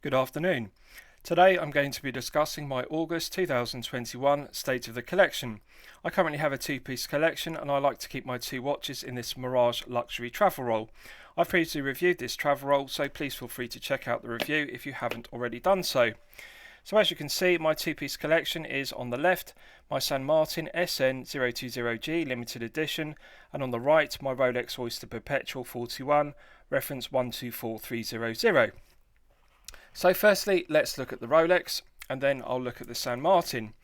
Good afternoon. Today I'm going to be discussing my August 2021 State of the Collection. I currently have a two-piece collection and I like to keep my two watches in this Mirage luxury travel roll. I've previously reviewed this travel roll, so please feel free to check out the review if you haven't already done so. So as you can see, my two-piece collection is on the left my Martin SN020G limited edition, and on the right my Rolex Oyster Perpetual 41 reference 124300. So firstly, let's look at the Rolex, and then I'll look at the San Martin.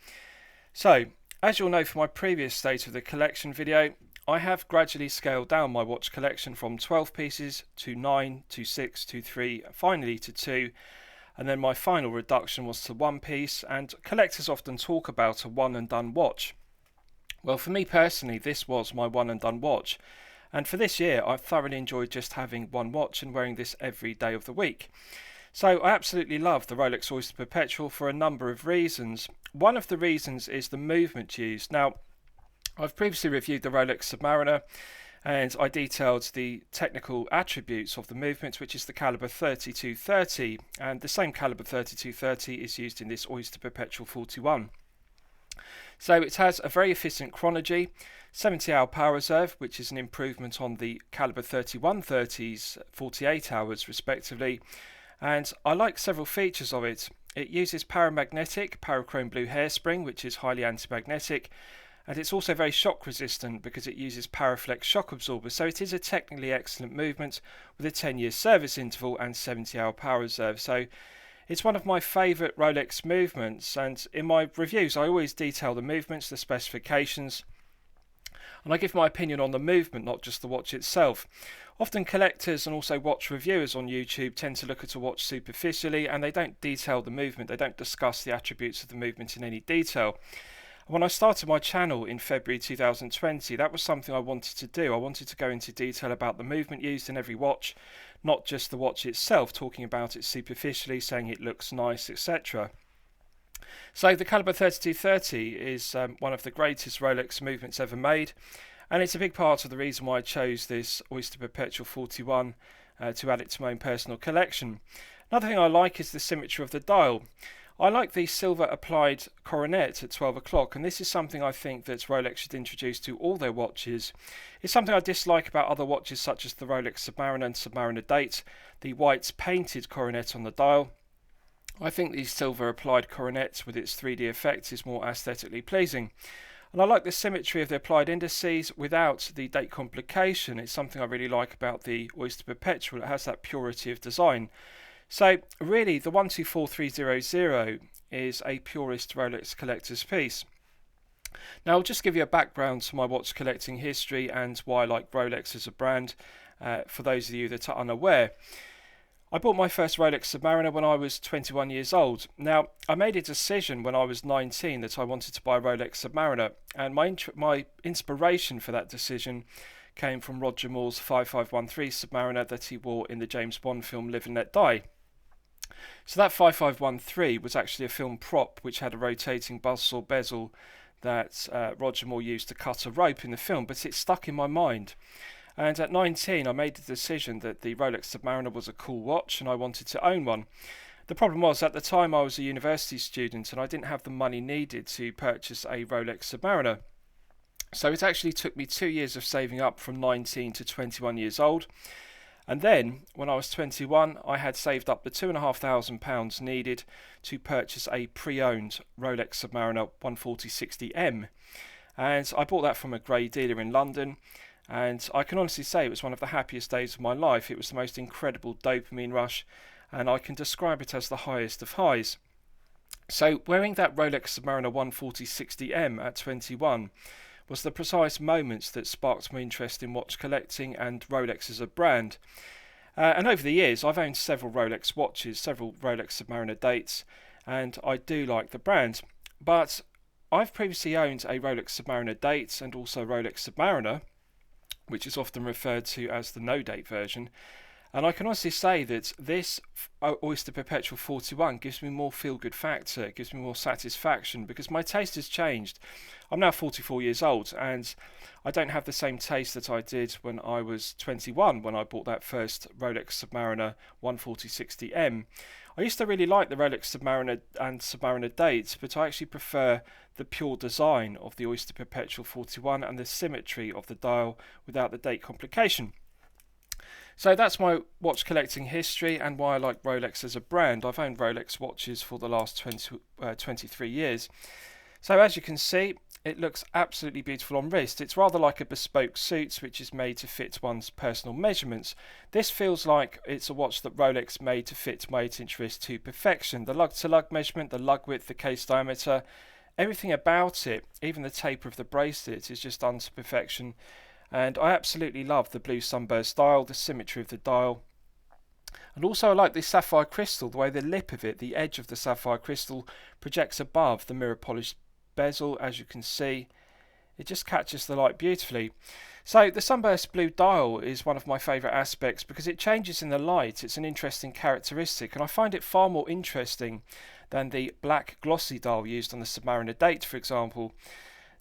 So, as you'll know from my previous State of the Collection video, I have gradually scaled down my watch collection from 12 pieces to 9, to 6, to 3, finally to 2, and then my final reduction was to 1 piece, and collectors often talk about a one and done watch. Well, for me personally, this was my one and done watch, and for this year I've thoroughly enjoyed just having one watch and wearing this every day of the week. So I absolutely love the Rolex Oyster Perpetual for a number of reasons. One of the reasons is the movement used. Now, I've previously reviewed the Rolex Submariner and I detailed the technical attributes of the movement, which is the caliber 3230, and the same caliber 3230 is used in this Oyster Perpetual 41. So it has a very efficient chronology, 70-hour power reserve, which is an improvement on the caliber 3130's 48 hours respectively. And I like several features of it. It uses paramagnetic parachrome blue hairspring, which is highly anti-magnetic, and it's also very shock resistant because it uses Paraflex shock absorbers, so it is a technically excellent movement with a 10-year service interval and 70-hour power reserve. So it's one of my favourite Rolex movements, and in my reviews I always detail the movements, the specifications, and I give my opinion on the movement, not just the watch itself. Often collectors and also watch reviewers on YouTube tend to look at a watch superficially and they don't detail the movement, they don't discuss the attributes of the movement in any detail. When I started my channel in February 2020, that was something I wanted to do. I wanted to go into detail about the movement used in every watch, not just the watch itself, talking about it superficially, saying it looks nice, etc. So the caliber 3230 is one of the greatest Rolex movements ever made, and it's a big part of the reason why I chose this Oyster Perpetual 41 to add it to my own personal collection. Another thing I like is the symmetry of the dial. I like the silver applied coronet at 12 o'clock, and this is something I think that Rolex should introduce to all their watches. It's something I dislike about other watches such as the Rolex Submariner and Submariner Date, the white painted coronet on the dial. I think the silver applied coronet with its 3D effects is more aesthetically pleasing. And I like the symmetry of the applied indices without the date complication. It's something I really like about the Oyster Perpetual. It has that purity of design. So really the 124300 is a purist Rolex collector's piece. Now I'll just give you a background to my watch collecting history and why I like Rolex as a brand, for those of you that are unaware. I bought my first Rolex Submariner when I was 21 years old. Now, I made a decision when I was 19 that I wanted to buy a Rolex Submariner, and my inspiration for that decision came from Roger Moore's 5513 Submariner that he wore in the James Bond film Live and Let Die. So that 5513 was actually a film prop which had a rotating buzzsaw bezel that Roger Moore used to cut a rope in the film, but it stuck in my mind. And at 19 I made the decision that the Rolex Submariner was a cool watch and I wanted to own one. The problem was at the time I was a university student and I didn't have the money needed to purchase a Rolex Submariner. So it actually took me 2 years of saving up from 19 to 21 years old. And then when I was 21 I had saved up the £2,500 needed to purchase a pre-owned Rolex Submariner 14060M. And I bought that from a grey dealer in London. And I can honestly say it was one of the happiest days of my life. It was the most incredible dopamine rush, and I can describe it as the highest of highs. So wearing that Rolex Submariner 14060M at 21 was the precise moments that sparked my interest in watch collecting and Rolex as a brand. And over the years I've owned several Rolex watches, several Rolex Submariner dates, and I do like the brand. But I've previously owned a Rolex Submariner date and also Rolex Submariner, which is often referred to as the no-date version. And I can honestly say that this Oyster Perpetual 41 gives me more feel-good factor, it gives me more satisfaction, because my taste has changed. I'm now 44 years old, and I don't have the same taste that I did when I was 21, when I bought that first Rolex Submariner 140/60M. I used to really like the Rolex Submariner and Submariner dates, but I actually prefer the pure design of the Oyster Perpetual 41 and the symmetry of the dial without the date complication. So that's my watch collecting history and why I like Rolex as a brand. I've owned Rolex watches for the last 23 years. So as you can see, it looks absolutely beautiful on wrist. It's rather like a bespoke suit which is made to fit one's personal measurements. This feels like it's a watch that Rolex made to fit my 8-inch wrist to perfection. The lug-to-lug measurement, the lug width, the case diameter, everything about it, even the taper of the bracelet, is just done to perfection. And I absolutely love the blue sunburst dial, the symmetry of the dial. And also I like the sapphire crystal, the way the lip of it, the edge of the sapphire crystal projects above the mirror polished bezel. As you can see, it just catches the light beautifully. So the sunburst blue dial is one of my favourite aspects because it changes in the light. It's an interesting characteristic, and I find it far more interesting than the black glossy dial used on the Submariner date, for example.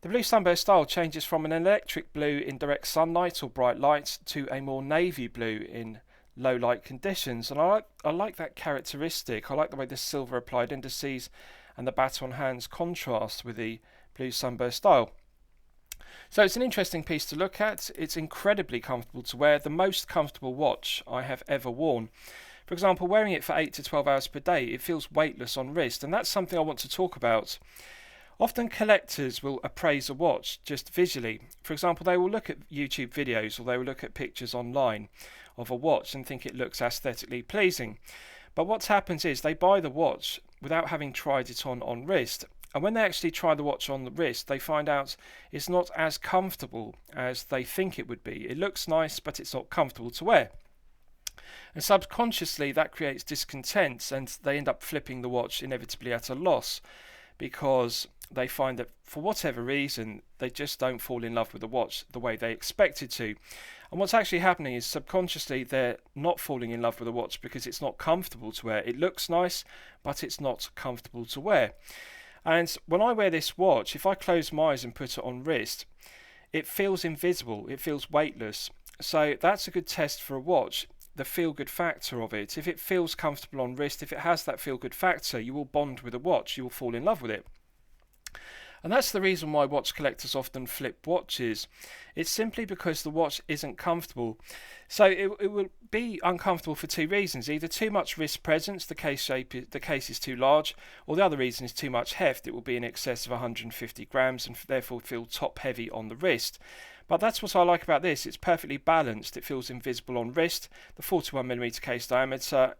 The blue sunburst dial changes from an electric blue in direct sunlight or bright light to a more navy blue in low light conditions, and I like that characteristic. I like the way the silver applied indices and the baton hands contrast with the blue sunburst dial. So it's an interesting piece to look at. It's incredibly comfortable to wear, the most comfortable watch I have ever worn. For example, wearing it for 8 to 12 hours per day, it feels weightless on wrist, and that's something I want to talk about. Often collectors will appraise a watch just visually. For example, they will look at YouTube videos or they will look at pictures online of a watch and think it looks aesthetically pleasing. But what happens is they buy the watch without having tried it on wrist. And when they actually try the watch on the wrist, they find out it's not as comfortable as they think it would be. It looks nice, but it's not comfortable to wear. And subconsciously that creates discontent, and they end up flipping the watch inevitably at a loss, because they find that for whatever reason they just don't fall in love with the watch the way they expected to. And what's actually happening is subconsciously they're not falling in love with the watch because it's not comfortable to wear. It looks nice, but it's not comfortable to wear. And when I wear this watch, if I close my eyes and put it on wrist, it feels invisible, it feels weightless. So that's a good test for a watch, the feel-good factor of it. If it feels comfortable on wrist, if it has that feel-good factor, you will bond with a watch, you will fall in love with it. And that's the reason why watch collectors often flip watches. It's simply because the watch isn't comfortable. So it will be uncomfortable for two reasons: either too much wrist presence, the case is too large, or the other reason is too much heft. It will be in excess of 150 grams and therefore feel top heavy on the wrist. But that's what I like about this. It's perfectly balanced. It feels invisible on wrist. The 41mm case diameter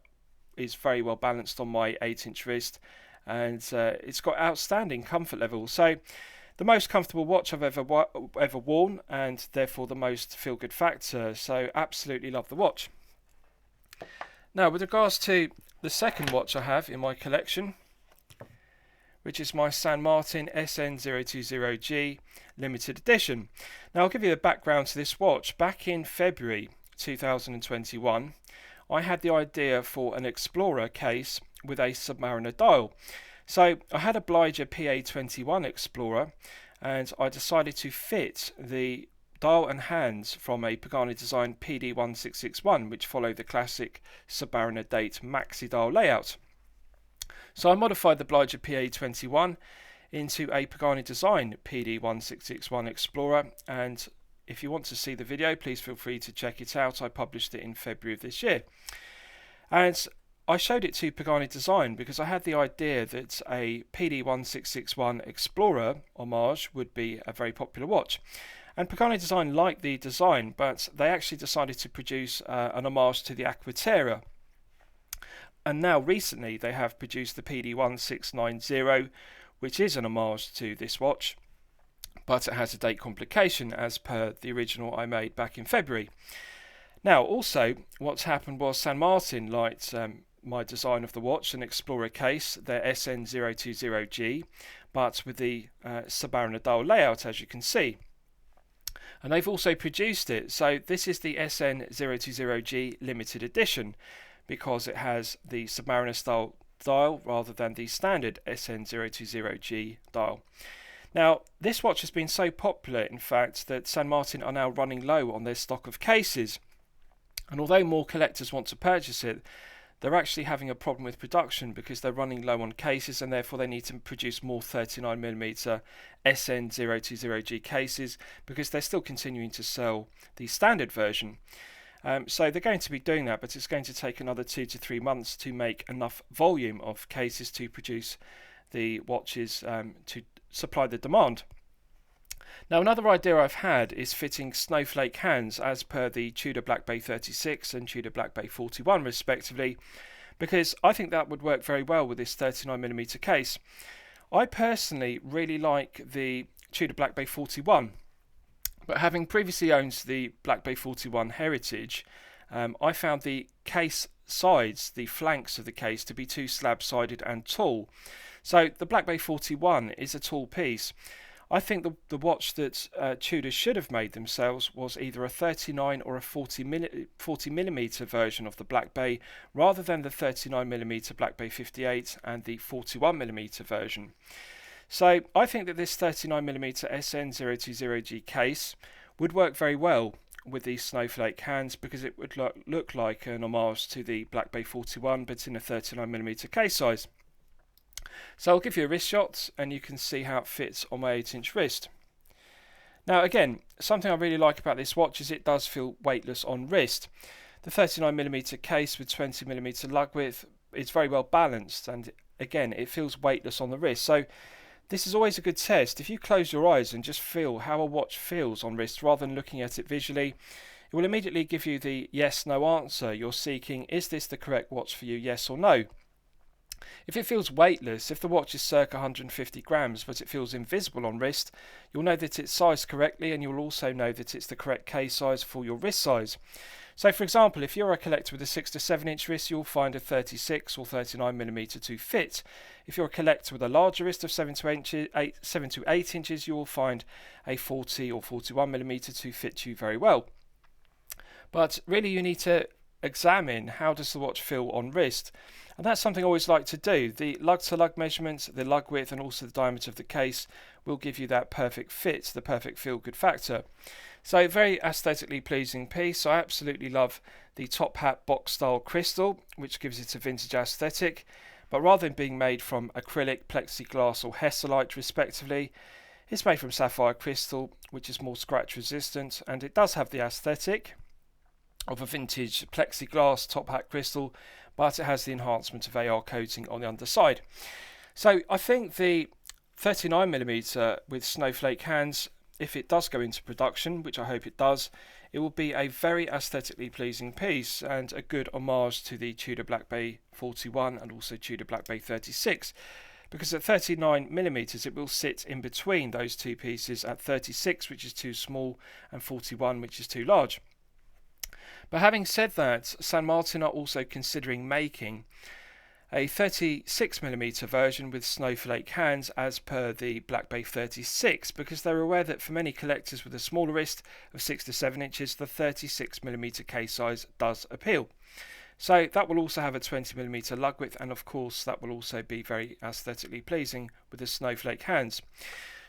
is very well balanced on my 8-inch wrist, and it's got outstanding comfort level. So the most comfortable watch I've ever worn, and therefore the most feel-good factor. So absolutely love the watch. Now, with regards to the second watch I have in my collection, which is my Martin SN020G limited edition. Now, I'll give you the background to this watch. Back in February 2021, I had the idea for an Explorer case with a Submariner dial. So I had a Blyger PA21 Explorer, and I decided to fit the dial and hands from a Pagani design PD1661, which followed the classic Submariner date maxi dial layout. So I modified the Blyger PA21 into a Pagani design PD1661 Explorer, and if you want to see the video, please feel free to check it out. I published it in February of this year. And I showed it to Pagani Design because I had the idea that a PD1661 Explorer homage would be a very popular watch. And Pagani Design liked the design, but they actually decided to produce an homage to the Aquaterra. And now recently they have produced the PD1690, which is an homage to this watch, but it has a date complication as per the original I made back in February. Now, also, what's happened was San Martin liked my design of the watch, an Explorer case, their SN020G, but with the Submariner dial layout, as you can see. And they've also produced it. So this is the SN020G limited edition because it has the Submariner style dial rather than the standard SN020G dial. Now, this watch has been so popular, in fact, that San Martin are now running low on their stock of cases. And although more collectors want to purchase it, they're actually having a problem with production because they're running low on cases, and therefore they need to produce more 39mm SN020G cases because they're still continuing to sell the standard version. So they're going to be doing that, but it's going to take another 2 to 3 months to make enough volume of cases to produce the watches to supply the demand. Now, another idea I've had is fitting snowflake hands as per the Tudor Black Bay 36 and Tudor Black Bay 41 respectively, because I think that would work very well with this 39mm case. I personally really like the Tudor Black Bay 41, but having previously owned the Black Bay 41 Heritage, I found the case sides, the flanks of the case, to be too slab-sided and tall. So the Black Bay 41 is a tall piece. I think the watch that Tudor should have made themselves was either a 39 or a 40mm version of the Black Bay, rather than the 39mm Black Bay 58 and the 41mm version. So I think that this 39mm SN020G case would work very well with these snowflake hands because it would look like an homage to the Black Bay 41 but in a 39mm case size. So I'll give you a wrist shot and you can see how it fits on my 8-inch wrist. Now again, something I really like about this watch is it does feel weightless on wrist. The 39mm case with 20mm lug width is very well balanced, and again it feels weightless on the wrist. So this is always a good test. If you close your eyes and just feel how a watch feels on wrist rather than looking at it visually, it will immediately give you the yes/no answer you're seeking. Is this the correct watch for you, yes or no? If it feels weightless, if the watch is circa 150 grams but it feels invisible on wrist, you'll know that it's sized correctly, and you'll also know that it's the correct case size for your wrist size. So for example, if you're a collector with a 6 to 7 inch wrist, you'll find a 36 or 39mm to fit. If you're a collector with a larger wrist of 7 to 8 inches, you'll find a 40 or 41mm to fit you very well. But really you need to examine how does the watch feel on wrist. And that's something I always like to do. The lug-to-lug measurements, the lug width and also the diameter of the case will give you that perfect fit, the perfect feel-good factor. So very aesthetically pleasing piece. I absolutely love the top hat box style crystal, which gives it a vintage aesthetic. But rather than being made from acrylic, plexiglass or hesselite respectively, it's made from sapphire crystal, which is more scratch resistant, and it does have the aesthetic of a vintage plexiglass top hat crystal, but it has the enhancement of AR coating on the underside. So I think the 39mm with snowflake hands, if it does go into production, which I hope it does, it will be a very aesthetically pleasing piece and a good homage to the Tudor Black Bay 41 and also Tudor Black Bay 36. Because at 39mm it will sit in between those two pieces at 36, which is too small, and 41, which is too large. But having said that, San Martin are also considering making a 36mm version with snowflake hands as per the Black Bay 36, because they're aware that for many collectors with a smaller wrist of 6 to 7 inches, the 36mm case size does appeal. So that will also have a 20mm lug width, and of course that will also be very aesthetically pleasing with the snowflake hands.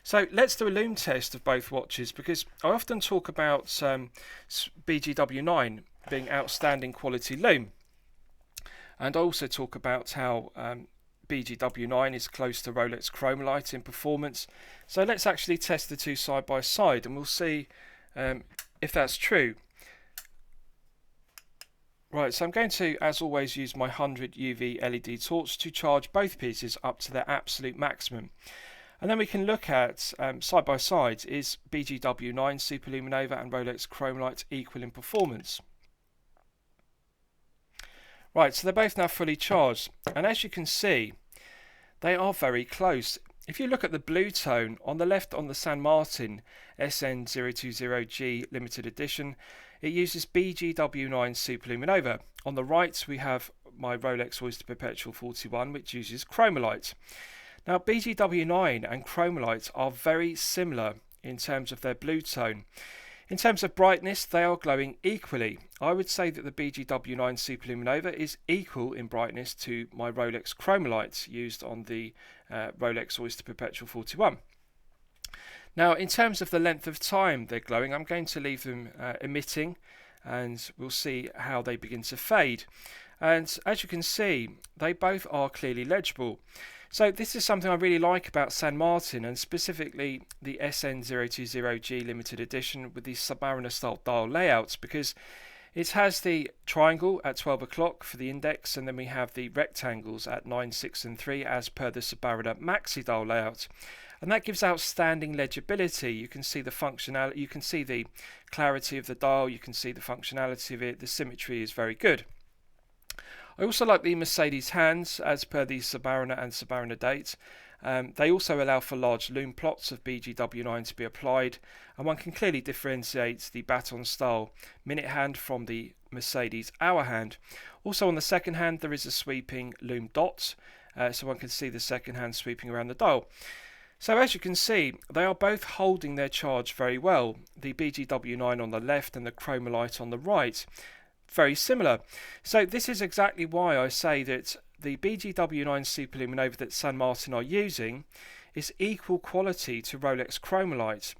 So let's do a lume test of both watches, because I often talk about BGW9 being outstanding quality lume, and I also talk about how BGW9 is close to Rolex Chromolite in performance. So let's actually test the two side by side and we'll see if that's true. Right, so I'm going to, as always, use my 100 UV LED torch to charge both pieces up to their absolute maximum. And then we can look at, side by side, is BGW9 Superluminova and Rolex Chromolite equal in performance? Right, so they're both now fully charged, and as you can see, they are very close. If you look at the blue tone, on the left on the San Martin SN020G limited edition, it uses BGW9 Superluminova. On the right we have my Rolex Oyster Perpetual 41, which uses Chromolite. Now BGW9 and Chromolite are very similar in terms of their blue tone. In terms of brightness, they are glowing equally. I would say that the BGW9 Superluminova is equal in brightness to my Rolex Chromalight used on the Rolex Oyster Perpetual 41. Now, in terms of the length of time they're glowing, I'm going to leave them emitting, and we'll see how they begin to fade. And as you can see, they both are clearly legible. So this is something I really like about San Martin, and specifically the SN020G limited edition with the Submariner style dial layouts, because it has the triangle at 12 o'clock for the index, and then we have the rectangles at 9, 6 and 3 as per the Submariner maxi dial layout. And that gives outstanding legibility. You can see the functionality, you can see the clarity of the dial, you can see the functionality of it, the symmetry is very good. I also like the Mercedes hands as per the Submariner and Submariner date. They also allow for large lume plots of BGW9 to be applied, and one can clearly differentiate the baton style minute hand from the Mercedes hour hand. Also on the second hand there is a sweeping lume dot, so one can see the second hand sweeping around the dial. So as you can see, they are both holding their charge very well. The BGW9 on the left and the Chromalight on the right. Very similar. So this is exactly why I say that the BGW9 Superluminova that San Martin are using is equal quality to Rolex Chromalight.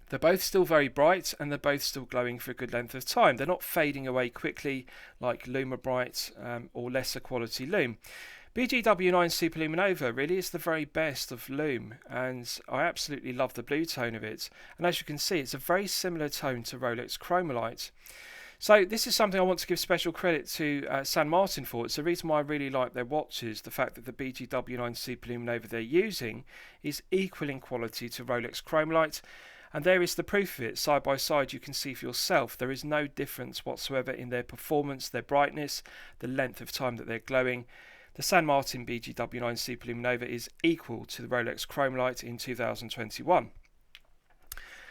They're both still very bright, and they're both still glowing for a good length of time. They're not fading away quickly like Lume Bright or lesser quality Lume. BGW9 Superluminova really is the very best of Lume, and I absolutely love the blue tone of it. And as you can see, it's a very similar tone to Rolex Chromalight. So this is something I want to give special credit to San Martin for. It's the reason why I really like their watches, the fact that the BGW9 Superluminova they're using is equal in quality to Rolex Chromalight. And there is the proof of it. Side by side you can see for yourself there is no difference whatsoever in their performance, their brightness, the length of time that they're glowing. The San Martin BGW9 Superluminova is equal to the Rolex Chromalight in 2021.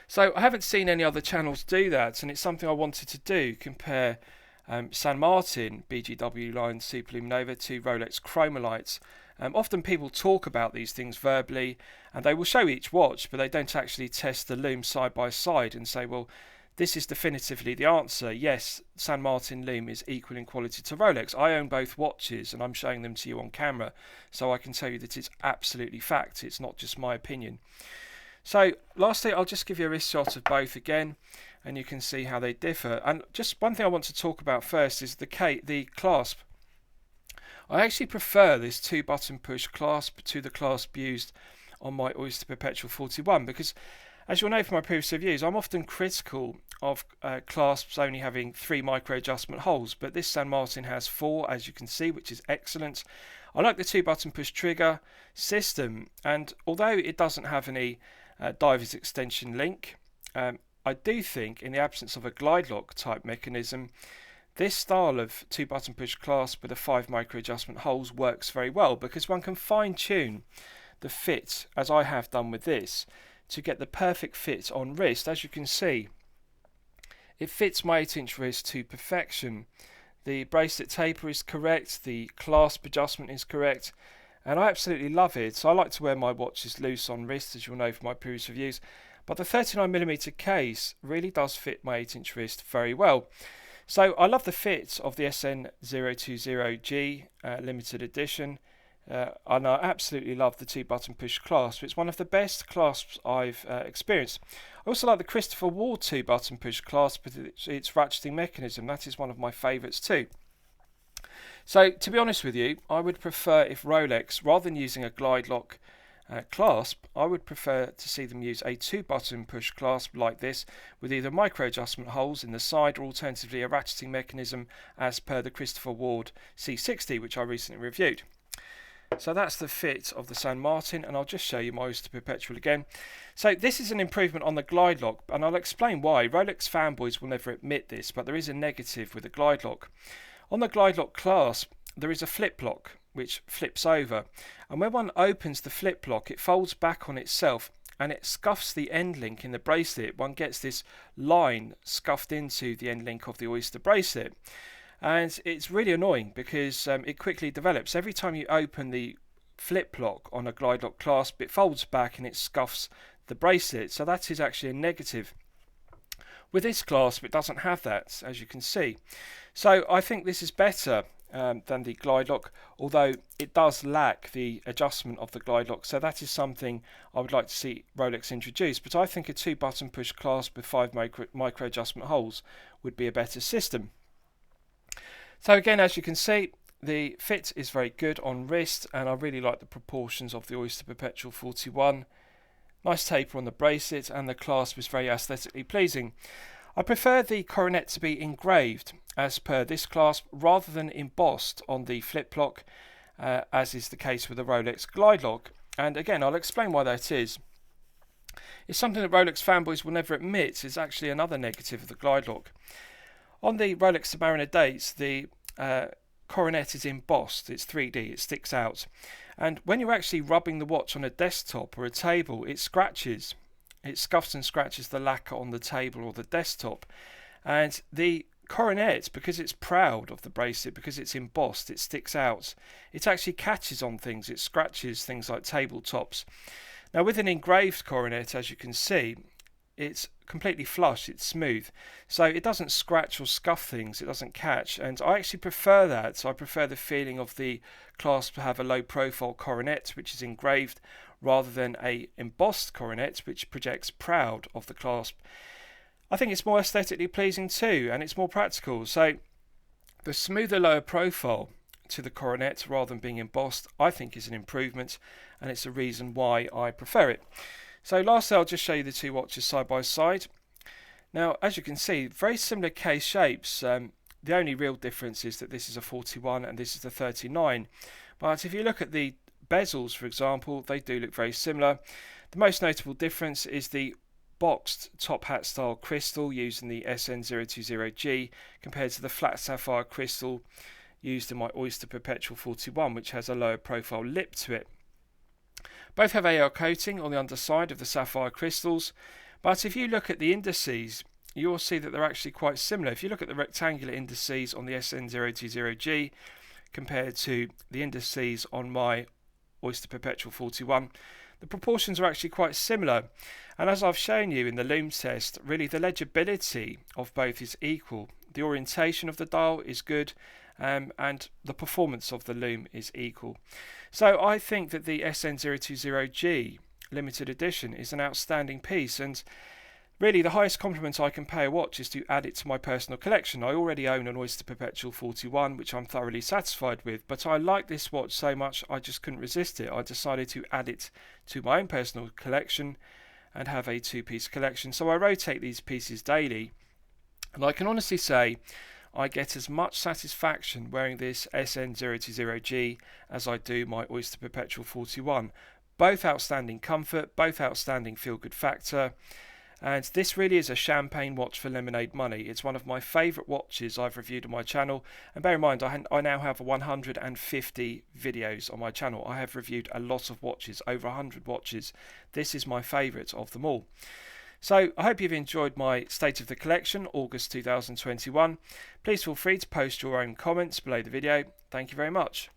So I haven't seen any other channels do that, and it's something I wanted to do, compare San Martin BGW9 Superluminova to Rolex Chromalights. Often people talk about these things verbally, and they will show each watch, but they don't actually test the lume side by side and say, well, this is definitively the answer. Yes, San Martin lume is equal in quality to Rolex. I own both watches, and I'm showing them to you on camera, so I can tell you that it's absolutely fact. It's not just my opinion. So lastly, I'll just give you a wrist shot of both again, and you can see how they differ. And just one thing I want to talk about first is the clasp. I actually prefer this 2-button push clasp to the clasp used on my Oyster Perpetual 41, because as you'll know from my previous reviews, I'm often critical of clasps only having 3 micro adjustment holes, but this San Martin has 4, as you can see, which is excellent. I like the 2-button push trigger system, and although it doesn't have any diver's extension link, I do think in the absence of a glide lock type mechanism, this style of 2-button push clasp with a 5 micro adjustment holes works very well, because one can fine tune the fit, as I have done with this, to get the perfect fit on wrist. As you can see, it fits my 8-inch wrist to perfection. The bracelet taper is correct, the clasp adjustment is correct, and I absolutely love it. So I like to wear my watches loose on wrist, as you'll know from my previous reviews, but the 39mm case really does fit my 8-inch wrist very well. So I love the fit of the SN020G limited edition, and I absolutely love the 2-button push clasp. It's one of the best clasps I've experienced. I also like the Christopher Ward 2-button push clasp with its ratcheting mechanism. That is one of my favourites too. So to be honest with you, I would prefer if Rolex, rather than using a glide lock clasp, I would prefer to see them use a 2-button push clasp like this, with either micro adjustment holes in the side or alternatively a ratcheting mechanism as per the Christopher Ward C60, which I recently reviewed. So that's the fit of the San Martin, and I'll just show you my Oyster Perpetual again. So this is an improvement on the glide lock, and I'll explain why. Rolex fanboys will never admit this, but there is a negative with the glide lock. On the glide lock clasp, there is a flip lock which flips over, and when one opens the flip lock, it folds back on itself and it scuffs the end link in the bracelet. One gets this line scuffed into the end link of the Oyster bracelet, and it's really annoying because it quickly develops. Every time you open the flip lock on a glide lock clasp, it folds back and it scuffs the bracelet, so that is actually a negative. With this clasp it doesn't have that, as you can see, so I think this is better than the glide lock, although it does lack the adjustment of the glide lock, so that is something I would like to see Rolex introduce. But I think a 2-button push clasp with 5 micro adjustment holes would be a better system. So again, as you can see, the fit is very good on wrist, and I really like the proportions of the Oyster Perpetual 41. Nice taper on the bracelet, and the clasp is very aesthetically pleasing. I prefer the coronet to be engraved as per this clasp rather than embossed on the flip lock, as is the case with the Rolex glide lock. And again, I'll explain why that is. It's something that Rolex fanboys will never admit is actually another negative of the glide lock. On the Rolex Submariner dates, the coronet is embossed, it's 3D, it sticks out. And when you're actually rubbing the watch on a desktop or a table, it scratches. It scuffs and scratches the lacquer on the table or the desktop. And the coronet, because it's proud of the bracelet, because it's embossed, it sticks out. It actually catches on things, it scratches things like tabletops. Now with an engraved coronet, as you can see, it's completely flush, it's smooth, so it doesn't scratch or scuff things, it doesn't catch, and I actually prefer that. So I prefer the feeling of the clasp to have a low profile coronet which is engraved, rather than a embossed coronet which projects proud of the clasp. I think it's more aesthetically pleasing too, and it's more practical. So the smoother lower profile to the coronet rather than being embossed, I think is an improvement, and it's a reason why I prefer it. So lastly, I'll just show you the two watches side by side. Now, as you can see, very similar case shapes. The only real difference is that this is a 41 and this is the 39. But if you look at the bezels, for example, they do look very similar. The most notable difference is the boxed top hat style crystal used in the SN020G compared to the flat sapphire crystal used in my Oyster Perpetual 41, which has a lower profile lip to it. Both have AR coating on the underside of the sapphire crystals, but if you look at the indices, you'll see that they're actually quite similar. If you look at the rectangular indices on the SN020G compared to the indices on my Oyster Perpetual 41, the proportions are actually quite similar. And as I've shown you in the Lume test, really the legibility of both is equal. The orientation of the dial is good, and the performance of the Lume is equal. So I think that the SN020G limited edition is an outstanding piece, and really the highest compliment I can pay a watch is to add it to my personal collection. I already own an Oyster Perpetual 41 which I'm thoroughly satisfied with, but I like this watch so much I just couldn't resist it. I decided to add it to my own personal collection and have a two-piece collection. So I rotate these pieces daily, and I can honestly say I get as much satisfaction wearing this SN020G as I do my Oyster Perpetual 41. Both outstanding comfort, both outstanding feel-good factor, and this really is a champagne watch for lemonade money. It's one of my favourite watches I've reviewed on my channel, and bear in mind I now have 150 videos on my channel. I have reviewed a lot of watches, over 100 watches. This is my favourite of them all. So I hope you've enjoyed my State of the Collection, August 2021. Please feel free to post your own comments below the video. Thank you very much.